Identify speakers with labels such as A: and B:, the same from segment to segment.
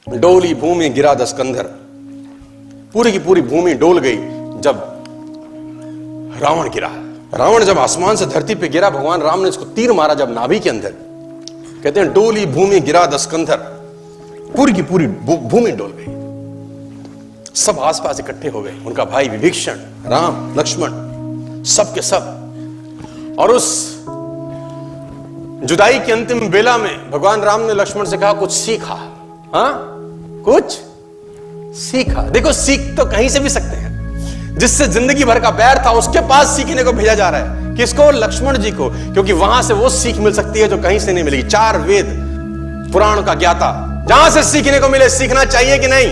A: डोली भूमि गिरा दस्कंधर, पूरी की पूरी भूमि डोल गई जब रावण गिरा। रावण जब आसमान से धरती पे गिरा, भगवान राम ने इसको तीर मारा जब नाभि के अंदर। कहते हैं डोली भूमि गिरा दस्कंधर, पूरी की पूरी भूमि डोल गई। सब आसपास इकट्ठे हो गए, उनका भाई विभीषण, राम, लक्ष्मण, सब के सब। और उस जुदाई की अंतिम बेला में भगवान राम ने लक्ष्मण से कहा कुछ सीखा। हाँ, कुछ सीखा। देखो, सीख तो कहीं से भी सकते हैं। जिससे जिंदगी भर का बैर था उसके पास सीखने को भेजा जा रहा है। किसको? लक्ष्मण जी को, क्योंकि वहां से वो सीख मिल सकती है जो कहीं से नहीं मिलेगी। 4 वेद पुराण का ज्ञाता, जहां से सीखने को मिले। सीखना चाहिए कि नहीं?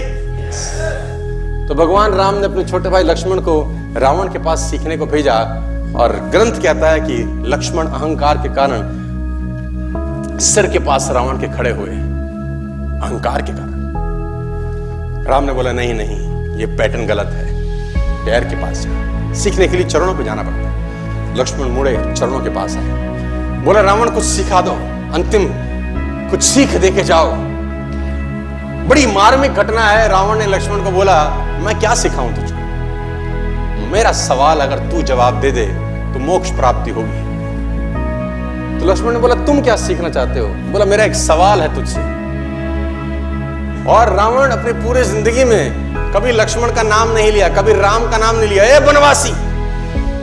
A: तो भगवान राम ने अपने छोटे भाई लक्ष्मण को रावण के पास सीखने को भेजा। और ग्रंथ कहता है कि लक्ष्मण अहंकार के कारण सिर के पास रावण के खड़े हुए, अहंकार के कारण। राम ने बोला नहीं नहीं, ये पैटर्न गलत है, पैर के पास जा। सीखने के लिए चरणों पे जाना पड़ता है। लक्ष्मण मुड़े, चरणों के पास आए, बोला रावण कुछ सिखा दो, अंतिम कुछ सीख दे के जाओ। बड़ी मार्मिक घटना है। रावण ने लक्ष्मण को बोला मैं क्या सिखाऊं तुझको? मेरा सवाल अगर तू जवाब दे दे तो मोक्ष प्राप्ति होगी। तो लक्ष्मण ने बोला तुम क्या सीखना चाहते हो? बोला मेरा एक सवाल है तुझसे। और रावण अपनी पूरी जिंदगी में कभी लक्ष्मण का नाम नहीं लिया, कभी राम का नाम नहीं लिया। ए बनवासी,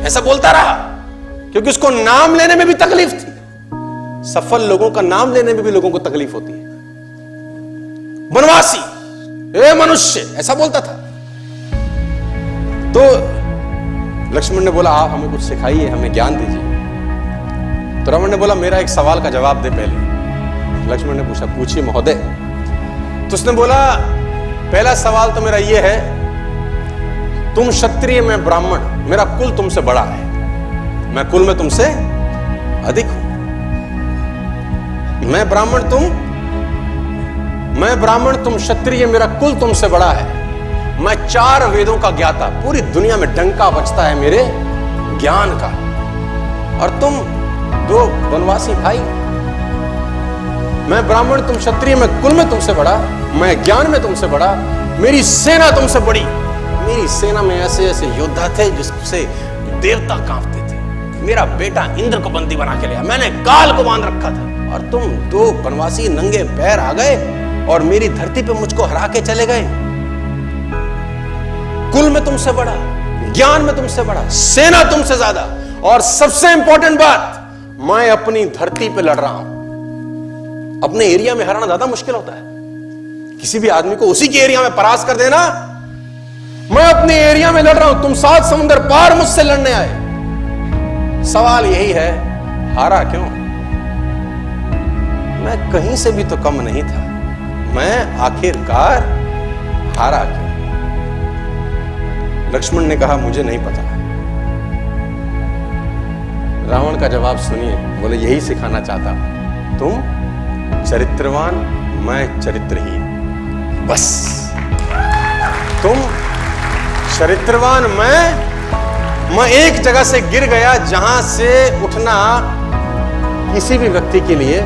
A: ऐसा बोलता रहा, क्योंकि उसको नाम लेने में भी तकलीफ थी। सफल लोगों का नाम लेने में भी लोगों को तकलीफ होती है। बनवासी, ए मनुष्य, ऐसा बोलता था। तो लक्ष्मण ने बोला आप हमें कुछ सिखाइए, हमें ज्ञान दीजिए। तो रावण ने बोला मेरा एक सवाल का जवाब दे पहले। लक्ष्मण ने पूछा पूछिए महोदय। तो उसने बोला पहला सवाल तो मेरा यह है, तुम क्षत्रिय, मैं ब्राह्मण, मेरा कुल तुमसे बड़ा है, मैं कुल में तुमसे अधिक हूं। मैं ब्राह्मण, तुम क्षत्रिय, मेरा कुल तुमसे बड़ा है। मैं 4 वेदों का ज्ञाता, पूरी दुनिया में डंका बजता है मेरे ज्ञान का। और तुम 2 वनवासी भाई। मैं ब्राह्मण, तुम क्षत्रिय, मैं कुल में तुमसे बड़ा, मैं ज्ञान में तुमसे बड़ा, मेरी सेना तुमसे बड़ी। मेरी सेना में ऐसे ऐसे योद्धा थे जिससे देवता कांपते थे। मेरा बेटा इंद्र को बंदी बना के लिया, मैंने काल को बांध रखा था। और तुम 2 वनवासी नंगे पैर आ गए और मेरी धरती पे मुझको हरा के चले गए। कुल में तुमसे बड़ा, ज्ञान में तुमसे बड़ा, सेना तुमसे ज्यादा, और सबसे इंपॉर्टेंट बात, मैं अपनी धरती पे लड़ रहा हूं। अपने एरिया में हराना ज्यादा मुश्किल होता है। किसी भी आदमी को उसी के एरिया में परास्त कर देना। मैं अपने एरिया में लड़ रहा हूं, तुम 7 समुद्र पार मुझसे लड़ने आए। सवाल यही है, हारा क्यों? मैं कहीं से भी तो कम नहीं था, मैं आखिरकार हारा क्यों? लक्ष्मण ने कहा मुझे नहीं पता। रावण का जवाब सुनिए, बोले यही सिखाना चाहता हूं, तुम चरित्रवान, मैं चरित्रहीन। बस तुम चरित्रवान, मैं एक जगह से गिर गया जहां से उठना किसी भी व्यक्ति के लिए